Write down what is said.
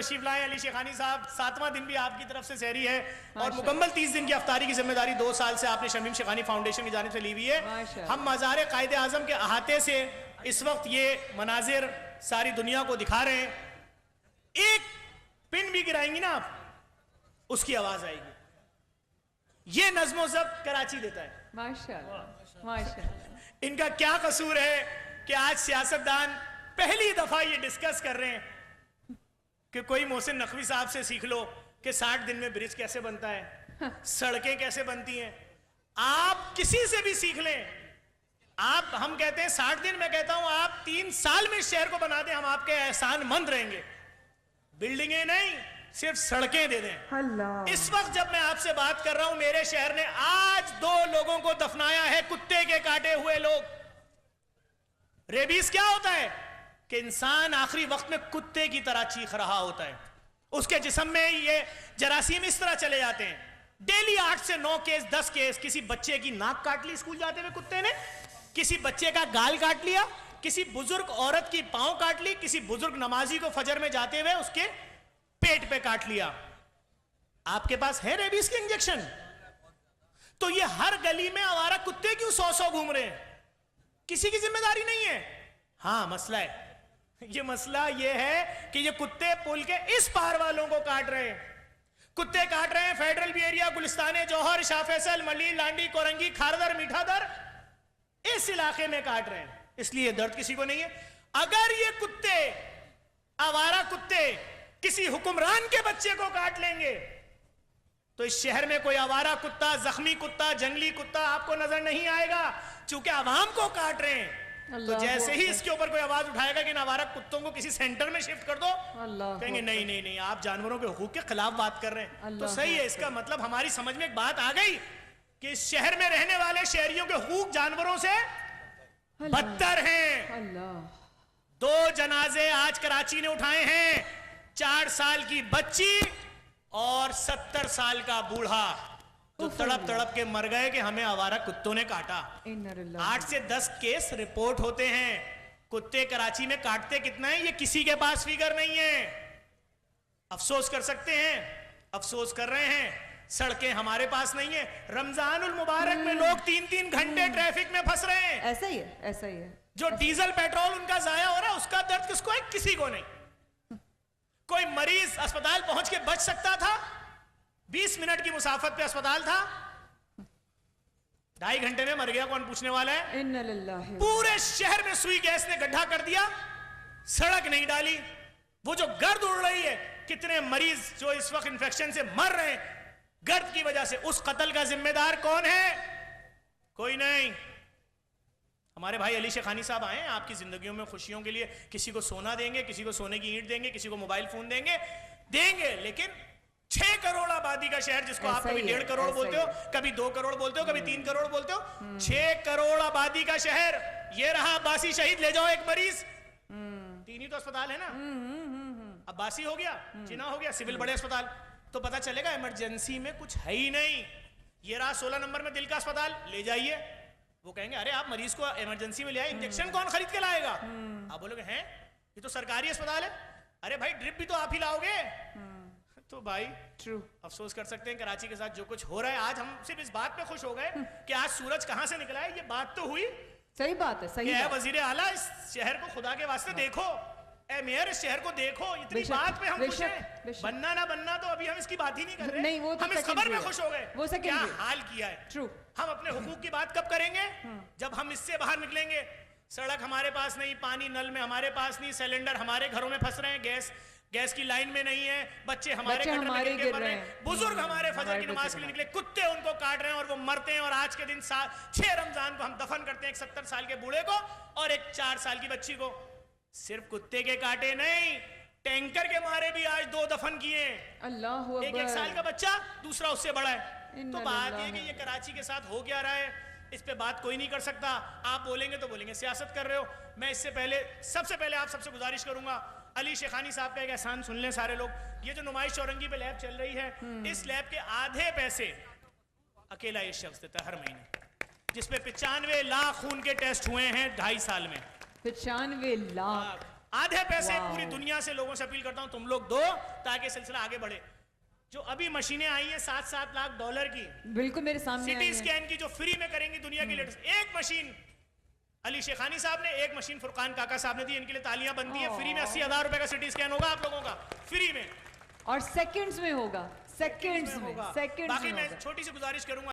तशरीफ लाए अली शेखानी साहब। 7वां दिन भी आपकी तरफ से सहरी है और मुकम्मल 30 दिन की अफ्तारी की जिम्मेदारी 2 साल से आपने शमीम शेखानी फाउंडेशन की जानिब से ली हुई है। हम मज़ार कायदे आज़म के अहाते से इस वक्त ये मनाजिर सारी दुनिया को दिखा रहे हैं। एक पिन भी गिराएंगी ना आप, उसकी आवाज आएगी। ये नज़्मो ज़ब्त कराची देता है। माशाअल्लाह माशाअल्लाह। इनका क्या कसूर है कि आज सियासतदान पहली दफा ये डिस्कस कर रहे हैं कि कोई मोहसिन नकवी साहब से सीख लो कि 60 दिन में ब्रिज कैसे बनता है, सड़कें कैसे बनती हैं। आप किसी से भी सीख लें। आप, हम कहते हैं 60 दिन, मैं कहता हूं आप 3 साल में शहर को बना दें, हम आपके एहसान मंद रहेंगे। बिल्डिंगें नहीं, सिर्फ सड़कें दे दें। अल्लाह। इस वक्त जब मैं आपसे बात कर रहा हूं, मेरे शहर ने आज 2 लोगों को दफनाया है, कुत्ते के काटे हुए लोग। रेबीज क्या होता है कि इंसान आखिरी वक्त में कुत्ते की तरह चीख रहा होता है, उसके जिस्म में ये जरासीम इस तरह चले जाते हैं। डेली 8 से 9 केस, 10 केस। किसी बच्चे की नाक काट ली स्कूल जाते हुए कुत्ते ने, किसी बच्चे का गाल काट लिया, किसी बुजुर्ग औरत की पांव काट ली, किसी बुजुर्ग नमाजी को फजर में जाते हुए उसके पेट पे काट लिया। आपके पास है रेबीज के इंजेक्शन? तो ये हर गली में आवारा कुत्ते क्यों 100 घूम रहे हैं? किसी की जिम्मेदारी नहीं है। हाँ, मसला है, ये मसला ये है कि ये कुत्ते पुल के इस पार वालों को काट रहे हैं। कुत्ते काट रहे हैं फेडरल बी एरिया, गुलिस्तान जौहर, शाह फैसल, मली, लांडी, कोरंगी, खारदर, मीठादर, इस इलाके में काट रहे हैं। इसलिए दर्द किसी को नहीं है। अगर ये कुत्ते, आवारा कुत्ते, किसी हुक्मरान के बच्चे को काट लेंगे तो इस शहर में कोई आवारा कुत्ता, जख्मी कुत्ता, जंगली कुत्ता आपको नजर नहीं आएगा, चूंकि आवाम को काट रहे हैं। तो जैसे ही इसके ऊपर कोई आवाज उठाएगा कि आवारा कुत्तों को किसी सेंटर में शिफ्ट कर दो, कहेंगे नहीं नहीं नहीं, आप जानवरों के हुकूक के खिलाफ बात कर रहे हैं। तो सही है, इसका मतलब हमारी समझ में एक बात आ गई कि इस शहर में रहने वाले शहरियों के हुकूक जानवरों से बदतर हैं। 2 जनाजे आज कराची ने उठाए हैं, 4 साल की बच्ची और 70 साल का बूढ़ा, तो तड़प तड़प के मर गए कि हमें आवारा कुत्तों ने काटा। 8 से 10 केस रिपोर्ट होते हैं। कुत्ते कराची में काटते कितना है, ये किसी के पास फिगर नहीं है। अफसोस कर सकते हैं, अफसोस कर रहे हैं, सड़कें हमारे पास नहीं है। रमजानुल मुबारक में लोग 3-3 घंटे ट्रैफिक में फंस रहे हैं। ऐसा ही है, ऐसा ही है। जो डीजल पेट्रोल उनका जाया हो रहा है, उसका दर्द किसको है? किसी को नहीं। कोई मरीज अस्पताल पहुंच के बच सकता था, 20 मिनट की मुसाफत पे अस्पताल था, 2.5 घंटे में मर गया, कौन पूछने वाला है? पूरे शहर में सुई गैस ने गड्ढा कर दिया, सड़क नहीं डाली। वो जो गर्द उड़ रही है, कितने मरीज जो इस वक्त इंफेक्शन से मर रहे हैं गर्द की वजह से, उस कत्ल का जिम्मेदार कौन है? कोई नहीं। हमारे भाई अली शेखानी साहब आए हैं आपकी जिंदगियों में खुशियों के लिए। किसी को सोना देंगे, किसी को सोने की ईंट देंगे, किसी को मोबाइल फोन देंगे, लेकिन 6 करोड़ आबादी का शहर, जिसको आप कभी 1.5 करोड़ बोलते हो, कभी 2 करोड़ बोलते हो, कभी 3 करोड़ बोलते हो, 6 करोड़ आबादी का शहर। ये रहा अब्बासी शहीद, ले जाओ एक मरीज, 3 ही तो अस्पताल है ना। अब्बासी हो गया, जिना हो गया, सिविल बड़े अस्पताल, तो पता चलेगा इमरजेंसी में कुछ है ही नहीं। ये रहा 16 नंबर में दिल का अस्पताल, ले जाइए। वो कहेंगे अरे आप मरीज को इमरजेंसी में ले आए, इंजेक्शन कौन खरीद के लाएगा? आप बोलोगे हैं ये तो सरकारी अस्पताल है। अरे भाई ड्रिप भी तो आप ही लाओगे। तो भाई ट्रू, अफसोस कर सकते हैं कराची के साथ जो कुछ हो रहा है। आज हम सिर्फ इस बात पे खुश हो गए कि आज सूरज कहां से निकला है, ये बात तो हुई। सही बात है, सही है। वजीर आला, इस शहर को खुदा के वास्ते देखो, ए मेयर इस शहर को देखो। इतनी बात पे हम खुश हैं। बनना ना बनना तो अभी हम इसकी बात ही नहीं कर रहे। नहीं, वो तो हम इस खबर में खुश हो गए, वो क्या हाल किया है। ट्रू। हम अपने हुकूक की बात कब करेंगे? जब हम इससे बाहर निकलेंगे। सड़क हमारे पास नहीं, पानी नल में हमारे पास नहीं, सिलेंडर हमारे घरों में फंस रहे हैं, गैस की लाइन में नहीं है, बच्चे हमारे गिर रहे हैं, बुजुर्ग हमारे फजर की नमाज के लिए निकले, कुत्ते उनको काट रहे हैं और वो मरते हैं। और आज के दिन 6 रमजान को हम दफन करते हैं एक 70 साल के बूढ़े को और एक 4 साल की बच्ची को। सिर्फ कुत्ते के काटे नहीं, टैंकर के मारे भी आज 2 दफन किए। अल्लाह, एक 1 साल का बच्चा, दूसरा उससे बड़ा है। तो बात ये कि ये कराची के साथ हो क्या रहा है, इस पे बात कोई नहीं कर सकता। आप बोलेंगे तो बोलेंगे सियासत कर रहे हो। मैं इससे पहले, सबसे पहले आप सबसे गुजारिश करूंगा, अली शेखानी साहब का एक एहसान सुन लें सारे लोग। ये जो नुमाइश चौरंगी पे लैब चल रही है, इस लैब के आधे पैसे अकेला ये शख्स देता है हर महीने, जिसपे 95 लाख खून के टेस्ट हुए हैं 2.5 साल में। 95 लाख आधे पैसे वाह। पूरी दुनिया से लोगों से अपील करता हूं तुम लोग दो ताकि सिलसिला आगे बढ़े। जो अभी मशीनें आई हैं $7-7 लाख की, बिल्कुल मेरे सामने आई सिटी है। स्कैन की, जो फ्री में करेंगी दुनिया की लेटेस्ट, एक मशीन अली शेखानी साहब ने, एक मशीन फुरकान काका साहब ने दी। इनके लिए तालियां बनती है। फ्री में 80,000 रुपए का सिटी स्कैन होगा आप लोगों का, फ्री में, और सेकंड्स में होगा, सेकंड्स में, होगा। सेकंड्स बाकी में मैं होगा। छोटी सी गुजारिश करूंगा